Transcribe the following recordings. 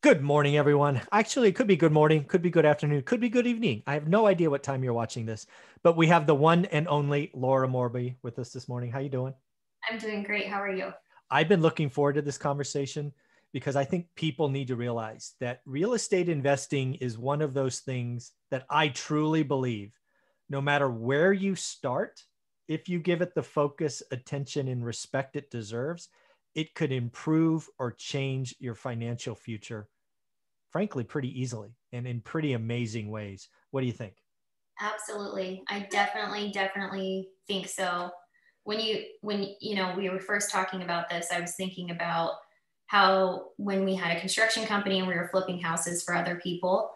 Good morning, everyone. Actually, it could be good morning, could be good afternoon, could be good evening. I have no idea what time you're watching this, but we have the one and only Laura Morby with us this morning. How you doing? I'm doing great. How are you? I've been looking forward to this conversation because I think people need to realize that real estate investing is one of those things that I truly believe, no matter where you start, if you give it the focus, attention, and respect it deserves, it could improve or change your financial future, frankly, pretty easily and in pretty amazing ways. What do you think? Absolutely. I definitely think so. When we were first talking about this, I was thinking about how when we had a construction company and we were flipping houses for other people,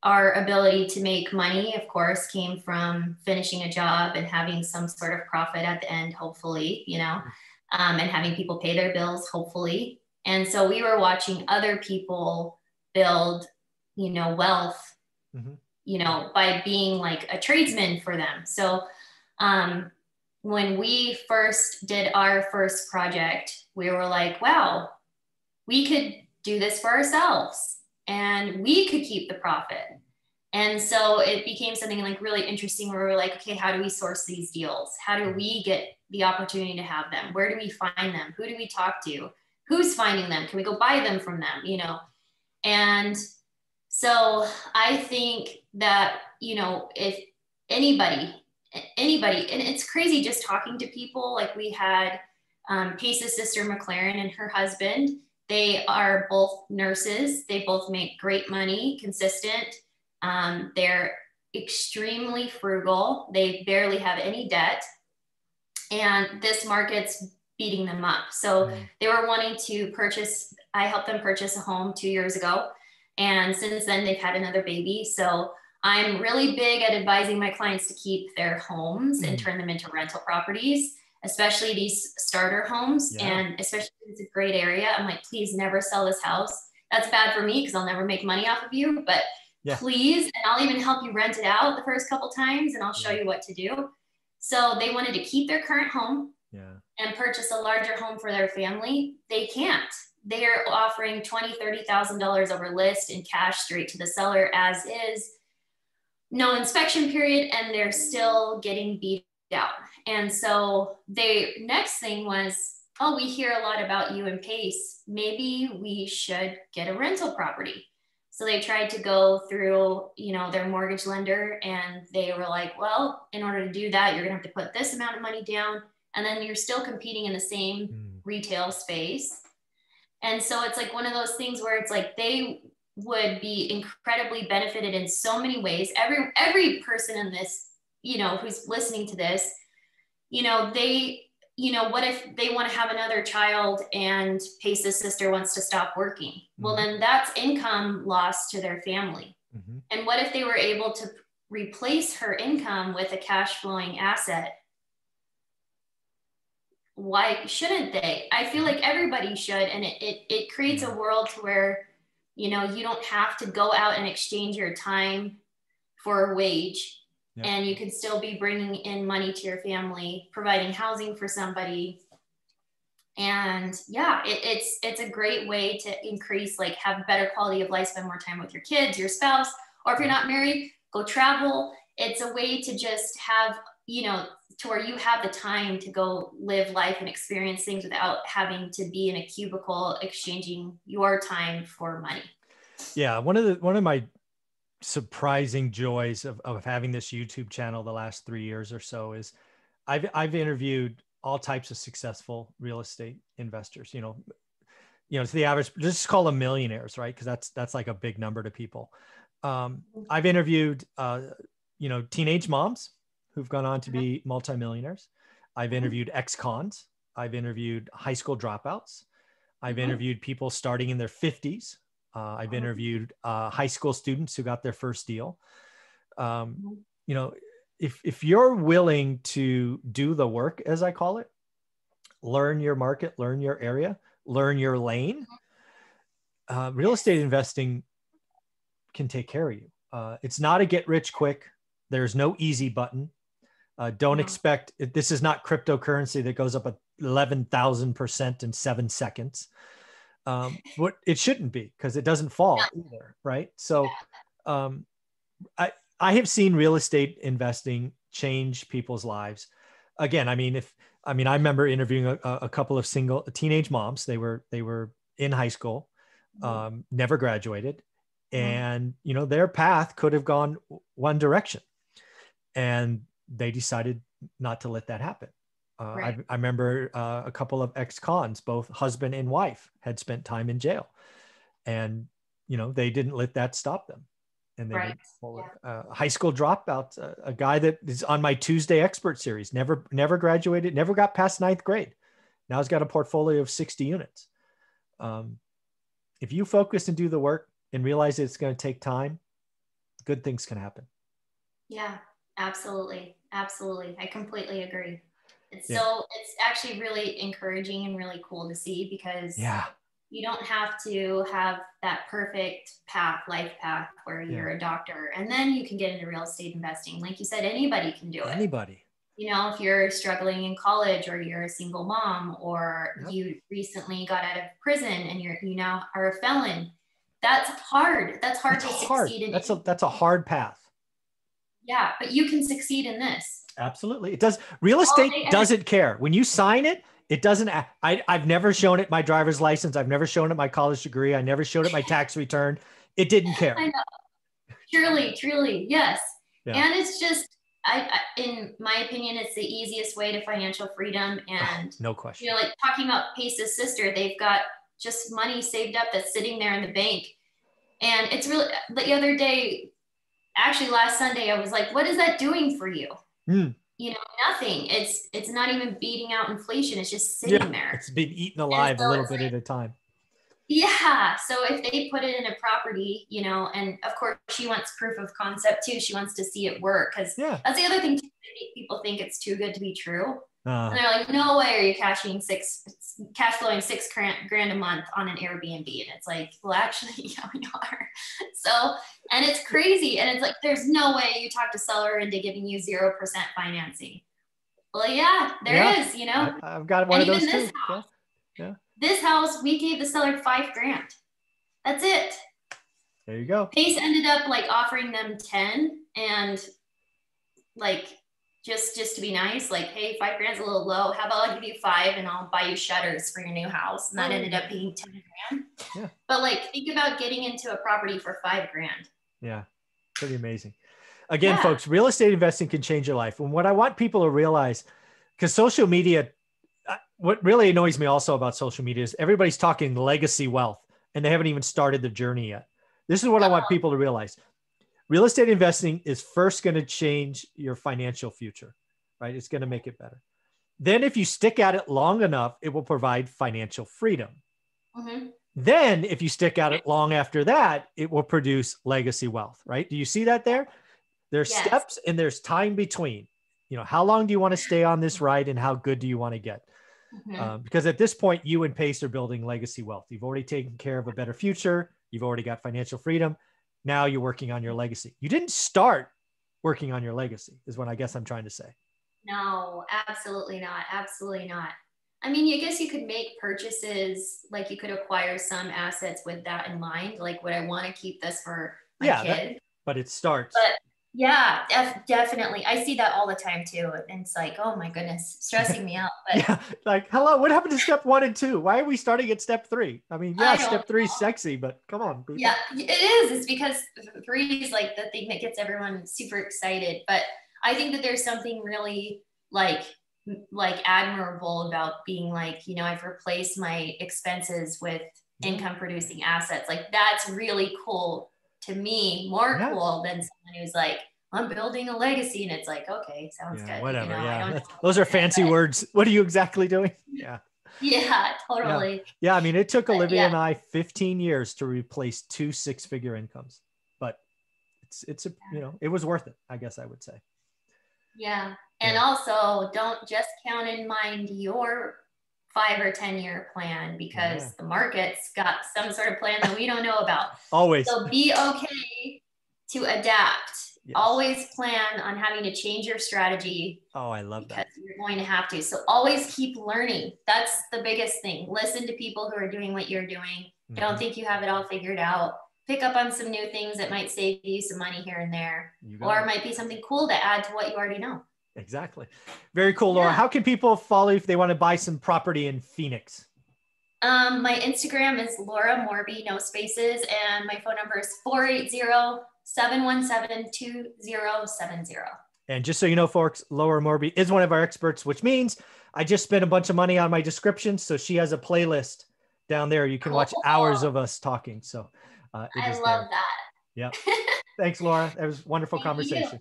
our ability to make money, of course, came from finishing a job and having some sort of profit at the end, hopefully, and having people pay their bills, hopefully. And so we were watching other people build, wealth, Mm-hmm. by being like a tradesman for them. So um, when we first did our first project, we were like, wow, we could do this for ourselves and we could keep the profit. And so it became something like really interesting where we were like, okay, how do we source these deals? How do we get the opportunity to have them? Where do we find them? Who do we talk to? Who's finding them? Can we go buy them from them? And so I think that, if anybody, and it's crazy just talking to people, like we had Pace's sister McLaren and her husband, they are both nurses. They both make great money, consistent. They're extremely frugal. They barely have any debt. And this market's beating them up. So they were wanting to purchase, I helped them purchase a home 2 years ago. And since then, they've had another baby. So I'm really big at advising my clients to keep their homes and turn them into rental properties, especially these starter homes. Yeah. And especially if it's a great area, I'm like, please never sell this house. That's bad for me because I'll never make money off of you. But please, and I'll even help you rent it out the first couple times and I'll show you what to do. So they wanted to keep their current home and purchase a larger home for their family. They can't. They are offering $20,000, $30,000 over list in cash straight to the seller as is, no inspection period, and they're still getting beat out. And so the next thing was, oh, we hear a lot about you and Pace. Maybe we should get a rental property. So they tried to go through, their mortgage lender, and they were like, well, in order to do that, you're gonna have to put this amount of money down, and then you're still competing in the same retail space. And so it's like one of those things where it's like they would be incredibly benefited in so many ways. Every person in this, who's listening to this, what if they want to have another child and Pace's sister wants to stop working? Well, then that's income lost to their family. And what if they were able to replace her income with a cash flowing asset? Why shouldn't they? I feel like everybody should. And it creates a world to where, you don't have to go out and exchange your time for a wage. And you can still be bringing in money to your family, providing housing for somebody. And it's a great way to increase, like have better quality of life, spend more time with your kids, your spouse, or if you're not married, go travel. It's a way to just have, to where you have the time to go live life and experience things without having to be in a cubicle exchanging your time for money. Yeah. One of my surprising joys of having this YouTube channel the last 3 years or so is I've interviewed all types of successful real estate investors, to the average, just call them millionaires, right? Because that's like a big number to people. I've interviewed, teenage moms who've gone on to be multimillionaires. I've interviewed ex-cons. I've interviewed high school dropouts. I've interviewed people starting in their 50s. I've interviewed high school students who got their first deal. If you're willing to do the work, as I call it, learn your market, learn your area, learn your lane, real estate investing can take care of you. It's not a get rich quick. There's no easy button. Don't expect, this is not cryptocurrency that goes up 11,000% in 7 seconds. What it shouldn't be, because it doesn't fall either. Right. So I have seen real estate investing change people's lives. Again, I mean, I remember interviewing a couple of single teenage moms. They were in high school, never graduated, and their path could have gone one direction, and they decided not to let that happen. Right. I remember a couple of ex-cons, both husband and wife, had spent time in jail, and they didn't let that stop them. And they went forward. High school dropout, a guy that is on my Tuesday expert series, never graduated, never got past ninth grade. Now he's got a portfolio of 60 units. If you focus and do the work and realize it's going to take time, good things can happen. Yeah, absolutely. Absolutely. I completely agree. It's actually really encouraging and really cool to see, because you don't have to have that perfect life path where you're a doctor and then you can get into real estate investing. Like you said, anybody can do it. Anybody. If you're struggling in college, or you're a single mom, or you recently got out of prison and you now are a felon. That's hard. That's hard to succeed in. That's a hard path. Yeah, but you can succeed in this. Absolutely. It does. Real estate doesn't care. When you sign it, it doesn't. I've never shown it my driver's license. I've never shown it my college degree. I never showed it my tax return. It didn't care. I know. Truly, yes. Yeah. And it's just, in my opinion, it's the easiest way to financial freedom. And no question. Like talking about Pace's sister, they've got just money saved up that's sitting there in the bank. And it's really, the other day, actually last Sunday, I was like, what is that doing for you? Nothing. It's not even beating out inflation. It's just sitting there. It's been eaten alive a little bit at a time. Yeah. So if they put it in a property, and of course she wants proof of concept too. She wants to see it work, because that's the other thing too, people think it's too good to be true. And they're like, no way are you cash flowing $6,000 a month on an Airbnb. And it's like, well, actually, yeah, we are. So, and it's crazy. And it's like, there's no way you talk to seller into giving you 0% financing. Well, yeah, there is, I've got one of those too. This house, we gave the seller $5,000. That's it. There you go. Pace ended up offering them 10, and just to be nice, hey, $5,000 is a little low. How about I give you 5 and I'll buy you shutters for your new house? And that ended up being $10,000. Yeah. But think about getting into a property for $5,000. Yeah. Pretty amazing. Again, folks, real estate investing can change your life. And what I want people to realize, because social media, what really annoys me also about social media is everybody's talking legacy wealth and they haven't even started the journey yet. This is what I want people to realize. Real estate investing is first going to change your financial future, right? It's going to make it better. Then if you stick at it long enough, it will provide financial freedom. Mm-hmm. Then if you stick at it long after that, it will produce legacy wealth, right? Do you see that there? There's steps and there's time between. How long do you want to stay on this ride and how good do you want to get? Mm-hmm. Because at this point, you and Pace are building legacy wealth. You've already taken care of a better future. You've already got financial freedom. Now you're working on your legacy. You didn't start working on your legacy, is what I guess I'm trying to say. No, absolutely not. Absolutely not. I mean, I guess you could make purchases, you could acquire some assets with that in mind. Would I want to keep this for my kid? But it starts. But yeah, definitely. I see that all the time too. And it's oh my goodness, stressing me out. But hello, what happened to step 1 and 2? Why are we starting at step 3? I mean, step 3 is sexy, but come on. People. Yeah, it is. It's because 3 is the thing that gets everyone super excited. But I think that there's something really admirable about being I've replaced my expenses with income producing assets. That's really cool. To me, more cool than someone who's I'm building a legacy, and it's okay, sounds good. Whatever. Those are fancy words. What are you exactly doing? Yeah. Yeah, totally. Yeah. I mean, it took Olivia and I 15 years to replace 2 6-figure incomes, but it was worth it, I guess I would say. Yeah. And also don't just count in mind your 5 or 10 year plan, because the market's got some sort of plan that we don't know about. Always. So be okay to adapt Yes. Always plan on having to change your strategy. Oh, I love that. Because you're going to have to. So always keep learning. That's the biggest thing. Listen to people who are doing what you're doing. Don't think you have it all figured out. Pick up on some new things that might save you some money here and there, or it might be something cool to add to what you already know. Exactly. Very cool, Laura. How can people follow you if they want to buy some property in Phoenix? My Instagram is Laura Morby, no spaces, and my phone number is 480-717-2070. And just so you know, folks, Laura Morby is one of our experts, which means I just spent a bunch of money on my description. So she has a playlist down there. You can watch hours of us talking. So I love that. Yeah. Thanks, Laura. That was a wonderful conversation.